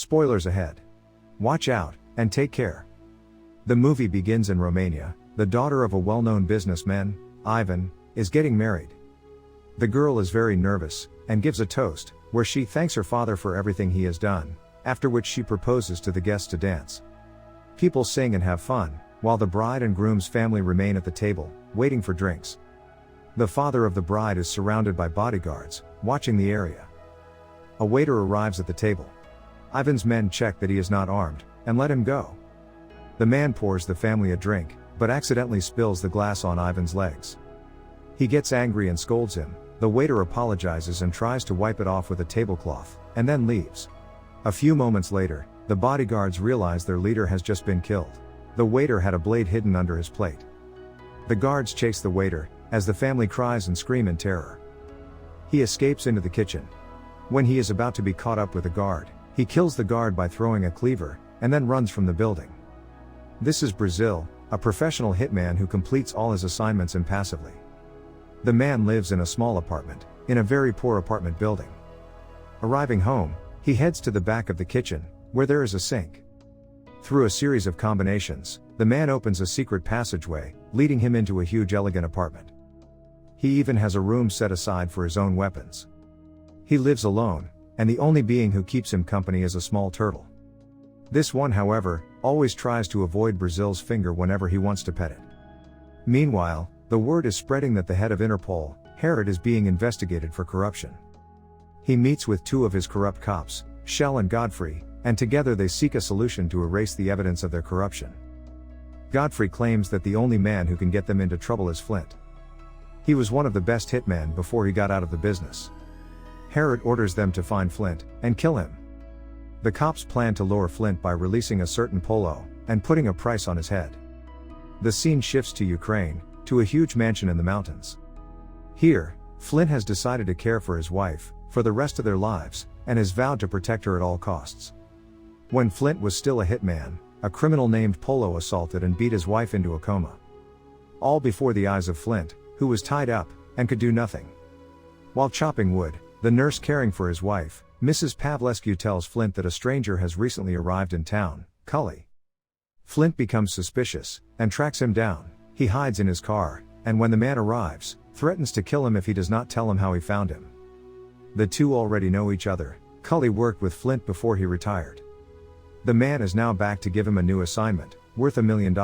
Spoilers ahead. Watch out, and take care. The movie begins in Romania. The daughter of a well-known businessman, Ivan, is getting married. The girl is very nervous, and gives a toast, where she thanks her father for everything he has done, after which she proposes to the guests to dance. People sing and have fun, while the bride and groom's family remain at the table, waiting for drinks. The father of the bride is surrounded by bodyguards, watching the area. A waiter arrives at the table. Ivan's men check that he is not armed, and let him go. The man pours the family a drink, but accidentally spills the glass on Ivan's legs. He gets angry and scolds him. The waiter apologizes and tries to wipe it off with a tablecloth, and then leaves. A few moments later, the bodyguards realize their leader has just been killed. The waiter had a blade hidden under his plate. The guards chase the waiter, as the family cries and scream in terror. He escapes into the kitchen. When he is about to be caught up with a guard, he kills the guard by throwing a cleaver, and then runs from the building. This is Brazil, a professional hitman who completes all his assignments impassively. The man lives in a small apartment, in a very poor apartment building. Arriving home, he heads to the back of the kitchen, where there is a sink. Through a series of combinations, the man opens a secret passageway, leading him into a huge elegant apartment. He even has a room set aside for his own weapons. He lives alone, and the only being who keeps him company is a small turtle. This one, however, always tries to avoid Brazil's finger whenever he wants to pet it. Meanwhile, the word is spreading that the head of Interpol, Herod, is being investigated for corruption. He meets with two of his corrupt cops, Shell and Godfrey, and together they seek a solution to erase the evidence of their corruption. Godfrey claims that the only man who can get them into trouble is Flint. He was one of the best hitmen before he got out of the business. Herod orders them to find Flint, and kill him. The cops plan to lure Flint by releasing a certain Polo, and putting a price on his head. The scene shifts to Ukraine, to a huge mansion in the mountains. Here, Flint has decided to care for his wife, for the rest of their lives, and has vowed to protect her at all costs. When Flint was still a hitman, a criminal named Polo assaulted and beat his wife into a coma. All before the eyes of Flint, who was tied up, and could do nothing. While chopping wood, the nurse caring for his wife, Mrs. Pavlescu, tells Flint that a stranger has recently arrived in town, Cully. Flint becomes suspicious, and tracks him down. He hides in his car, and when the man arrives, threatens to kill him if he does not tell him how he found him. The two already know each other. Cully worked with Flint before he retired. The man is now back to give him a new assignment, worth $1 million.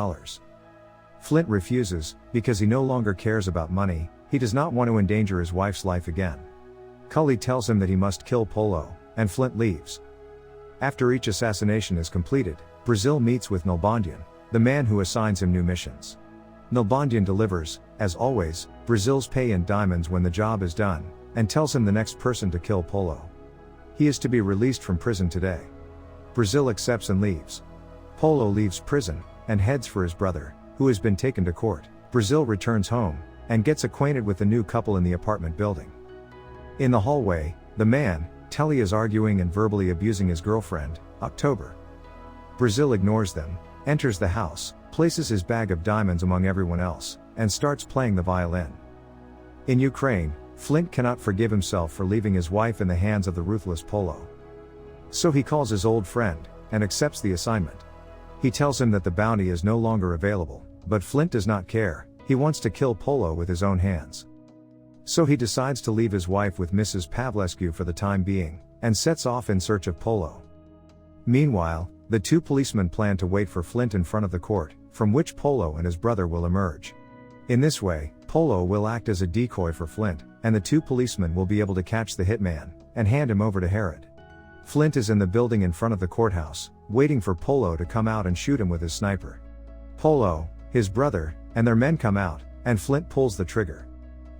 Flint refuses, because he no longer cares about money. He does not want to endanger his wife's life again. Cully tells him that he must kill Polo, and Flint leaves. After each assassination is completed, Brazil meets with Nalbandian, the man who assigns him new missions. Nalbandian delivers, as always, Brazil's pay in diamonds when the job is done, and tells him the next person to kill Polo. He is to be released from prison today. Brazil accepts and leaves. Polo leaves prison, and heads for his brother, who has been taken to court. Brazil returns home, and gets acquainted with the new couple in the apartment building. In the hallway, the man, Telly, is arguing and verbally abusing his girlfriend, October. Brazil ignores them, enters the house, places his bag of diamonds among everyone else, and starts playing the violin. In Ukraine, Flint cannot forgive himself for leaving his wife in the hands of the ruthless Polo. So he calls his old friend, and accepts the assignment. He tells him that the bounty is no longer available, but Flint does not care. He wants to kill Polo with his own hands. So he decides to leave his wife with Mrs. Pavlescu for the time being, and sets off in search of Polo. Meanwhile, the two policemen plan to wait for Flint in front of the court, from which Polo and his brother will emerge. In this way, Polo will act as a decoy for Flint, and the two policemen will be able to catch the hitman, and hand him over to Herod. Flint is in the building in front of the courthouse, waiting for Polo to come out and shoot him with his sniper. Polo, his brother, and their men come out, and Flint pulls the trigger.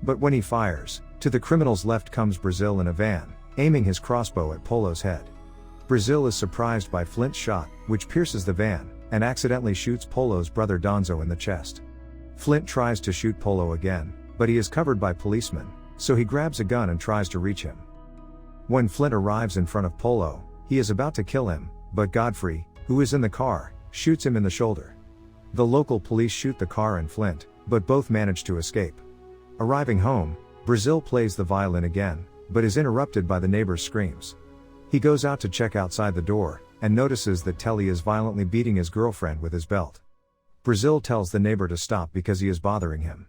But when he fires, to the criminal's left comes Brazil in a van, aiming his crossbow at Polo's head. Brazil is surprised by Flint's shot, which pierces the van, and accidentally shoots Polo's brother Donzo in the chest. Flint tries to shoot Polo again, but he is covered by policemen, so he grabs a gun and tries to reach him. When Flint arrives in front of Polo, he is about to kill him, but Godfrey, who is in the car, shoots him in the shoulder. The local police shoot the car and Flint, but both manage to escape. Arriving home, Brazil plays the violin again, but is interrupted by the neighbor's screams. He goes out to check outside the door, and notices that Telly is violently beating his girlfriend with his belt. Brazil tells the neighbor to stop because he is bothering him.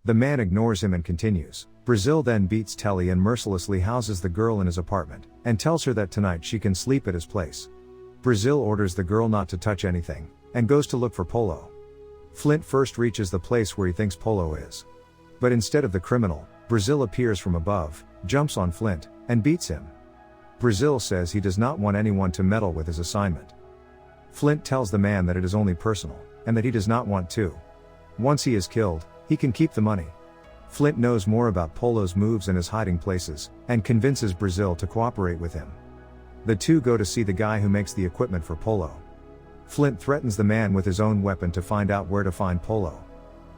The man ignores him and continues. Brazil then beats Telly and mercilessly houses the girl in his apartment, and tells her that tonight she can sleep at his place. Brazil orders the girl not to touch anything, and goes to look for Polo. Flint first reaches the place where he thinks Polo is. But instead of the criminal, Brazil appears from above, jumps on Flint, and beats him. Brazil says he does not want anyone to meddle with his assignment. Flint tells the man that it is only personal, and that he does not want to. Once he is killed, he can keep the money. Flint knows more about Polo's moves and his hiding places, and convinces Brazil to cooperate with him. The two go to see the guy who makes the equipment for Polo. Flint threatens the man with his own weapon to find out where to find Polo.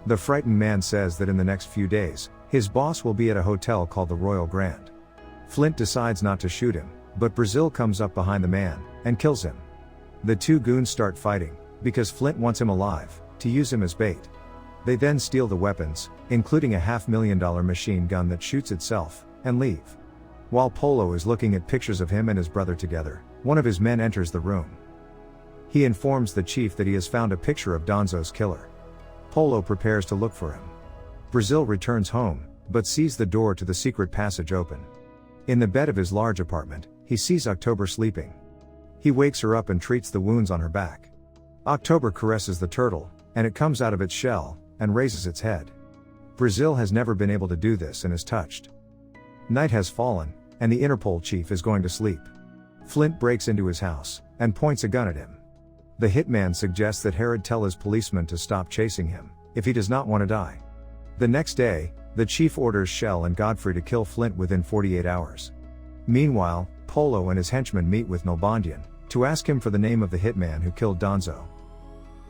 The frightened man says that in the next few days, his boss will be at a hotel called the Royal Grand. Flint decides not to shoot him, but Brazil comes up behind the man, and kills him. The two goons start fighting, because Flint wants him alive, to use him as bait. They then steal the weapons, including a $500,000 machine gun that shoots itself, and leave. While Polo is looking at pictures of him and his brother together, one of his men enters the room. He informs the chief that he has found a picture of Donzo's killer. Polo prepares to look for him. Brazil returns home, but sees the door to the secret passage open. In the bed of his large apartment, he sees October sleeping. He wakes her up and treats the wounds on her back. October caresses the turtle, and it comes out of its shell, and raises its head. Brazil has never been able to do this and is touched. Night has fallen, and the Interpol chief is going to sleep. Flint breaks into his house, and points a gun at him. The hitman suggests that Herod tell his policeman to stop chasing him, if he does not want to die. The next day, the chief orders Shell and Godfrey to kill Flint within 48 hours. Meanwhile, Polo and his henchmen meet with Nalbandian, to ask him for the name of the hitman who killed Donzo.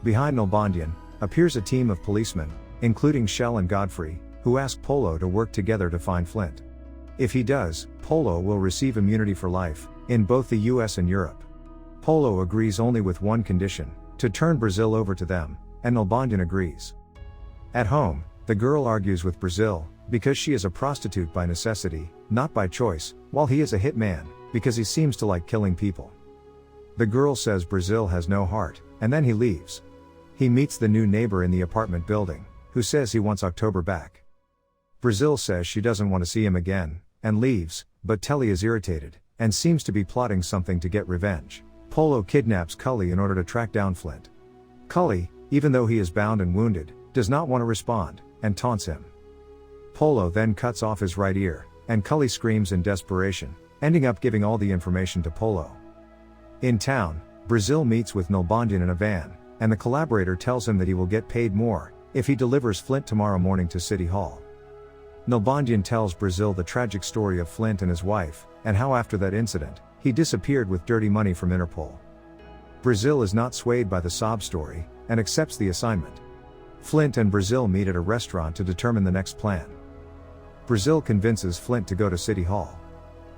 Behind Nalbandian, appears a team of policemen, including Shell and Godfrey, who ask Polo to work together to find Flint. If he does, Polo will receive immunity for life, in both the US and Europe. Polo agrees only with one condition, to turn Brazil over to them, and Nalbandian agrees. At home, the girl argues with Brazil, because she is a prostitute by necessity, not by choice, while he is a hitman, because he seems to like killing people. The girl says Brazil has no heart, and then he leaves. He meets the new neighbor in the apartment building, who says he wants October back. Brazil says she doesn't want to see him again, and leaves, but Telly is irritated, and seems to be plotting something to get revenge. Polo kidnaps Cully in order to track down Flint. Cully, even though he is bound and wounded, does not want to respond, and taunts him. Polo then cuts off his right ear, and Cully screams in desperation, ending up giving all the information to Polo. In town, Brazil meets with Nalbandian in a van, and the collaborator tells him that he will get paid more, if he delivers Flint tomorrow morning to City Hall. Nalbandian tells Brazil the tragic story of Flint and his wife, and how after that incident, he disappeared with dirty money from Interpol. Brazil is not swayed by the sob story, and accepts the assignment. Flint and Brazil meet at a restaurant to determine the next plan. Brazil convinces Flint to go to City Hall.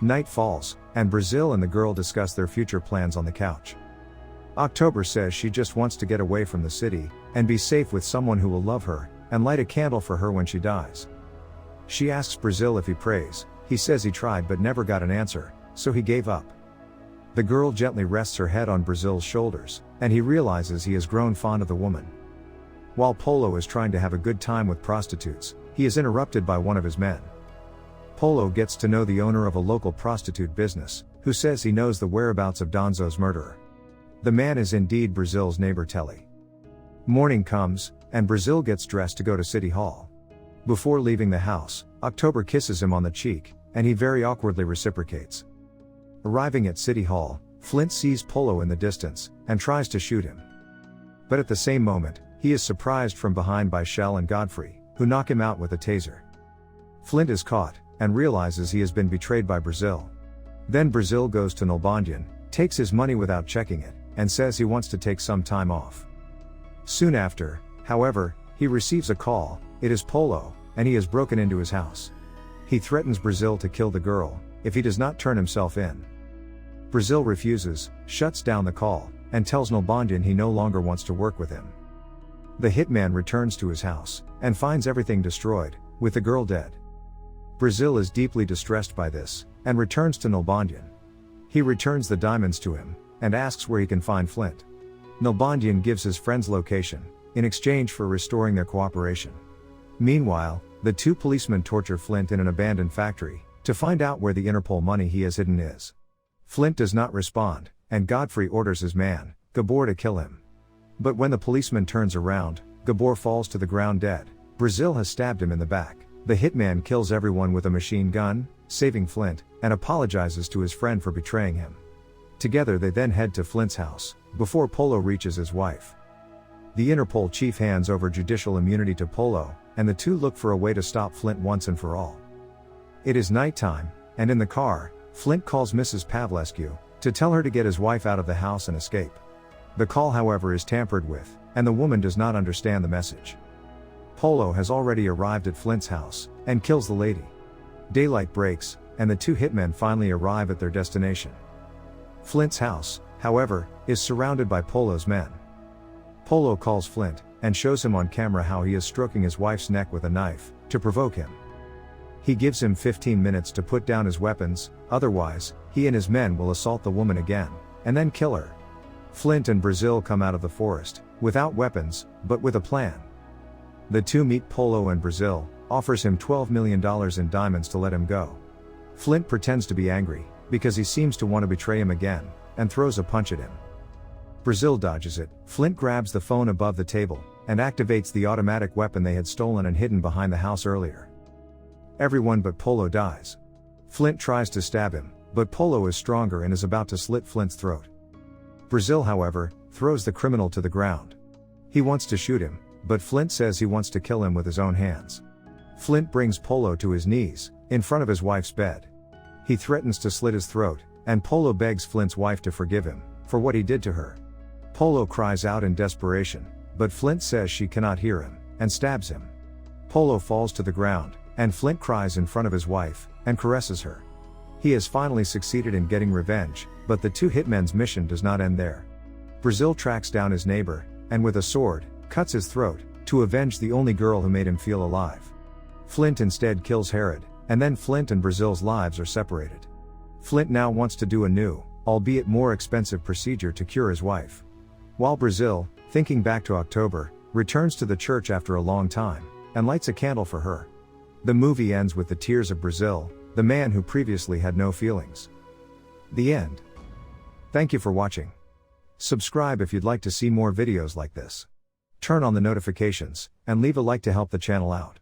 Night falls, and Brazil and the girl discuss their future plans on the couch. October says she just wants to get away from the city, and be safe with someone who will love her, and light a candle for her when she dies. She asks Brazil if he prays. He says he tried but never got an answer, so he gave up. The girl gently rests her head on Brazil's shoulders, and he realizes he has grown fond of the woman. While Polo is trying to have a good time with prostitutes, he is interrupted by one of his men. Polo gets to know the owner of a local prostitute business, who says he knows the whereabouts of Donzo's murderer. The man is indeed Brazil's neighbor Telly. Morning comes, and Brazil gets dressed to go to City Hall. Before leaving the house, October kisses him on the cheek, and he very awkwardly reciprocates. Arriving at City Hall, Flint sees Polo in the distance, and tries to shoot him. But at the same moment, he is surprised from behind by Shell and Godfrey, who knock him out with a taser. Flint is caught, and realizes he has been betrayed by Brazil. Then Brazil goes to Nalbandian, takes his money without checking it, and says he wants to take some time off. Soon after, however, he receives a call. It is Polo, and he has broken into his house. He threatens Brazil to kill the girl, if he does not turn himself in. Brazil refuses, shuts down the call, and tells Nalbandian he no longer wants to work with him. The hitman returns to his house, and finds everything destroyed, with the girl dead. Brazil is deeply distressed by this, and returns to Nalbandian. He returns the diamonds to him, and asks where he can find Flint. Nalbandian gives his friend's location, in exchange for restoring their cooperation. Meanwhile, the two policemen torture Flint in an abandoned factory, to find out where the Interpol money he has hidden is. Flint does not respond, and Godfrey orders his man, Gabor, to kill him. But when the policeman turns around, Gabor falls to the ground dead. Brazil has stabbed him in the back. The hitman kills everyone with a machine gun, saving Flint, and apologizes to his friend for betraying him. Together they then head to Flint's house, before Polo reaches his wife. The Interpol chief hands over judicial immunity to Polo, and the two look for a way to stop Flint once and for all. It is nighttime, and in the car, Flint calls Mrs. Pavlescu, to tell her to get his wife out of the house and escape. The call, however, is tampered with, and the woman does not understand the message. Polo has already arrived at Flint's house, and kills the lady. Daylight breaks, and the two hitmen finally arrive at their destination. Flint's house, however, is surrounded by Polo's men. Polo calls Flint, and shows him on camera how he is stroking his wife's neck with a knife, to provoke him. He gives him 15 minutes to put down his weapons, otherwise, he and his men will assault the woman again, and then kill her. Flint and Brazil come out of the forest, without weapons, but with a plan. The two meet Polo, and Brazil offers him $12 million in diamonds to let him go. Flint pretends to be angry, because he seems to want to betray him again, and throws a punch at him. Brazil dodges it. Flint grabs the phone above the table, and activates the automatic weapon they had stolen and hidden behind the house earlier. Everyone but Polo dies. Flint tries to stab him, but Polo is stronger and is about to slit Flint's throat. Brazil, however, throws the criminal to the ground. He wants to shoot him, but Flint says he wants to kill him with his own hands. Flint brings Polo to his knees, in front of his wife's bed. He threatens to slit his throat, and Polo begs Flint's wife to forgive him, for what he did to her. Polo cries out in desperation, but Flint says she cannot hear him, and stabs him. Polo falls to the ground, and Flint cries in front of his wife, and caresses her. He has finally succeeded in getting revenge, but the two hitmen's mission does not end there. Brazil tracks down his neighbor, and with a sword, cuts his throat, to avenge the only girl who made him feel alive. Flint instead kills Herod, and then Flint and Brazil's lives are separated. Flint now wants to do a new, albeit more expensive procedure to cure his wife. While Brazil, thinking back to October, returns to the church after a long time, and lights a candle for her. The movie ends with the tears of Brazil, the man who previously had no feelings. The end. Thank you for watching. Subscribe if you'd like to see more videos like this. Turn on the notifications, and leave a like to help the channel out.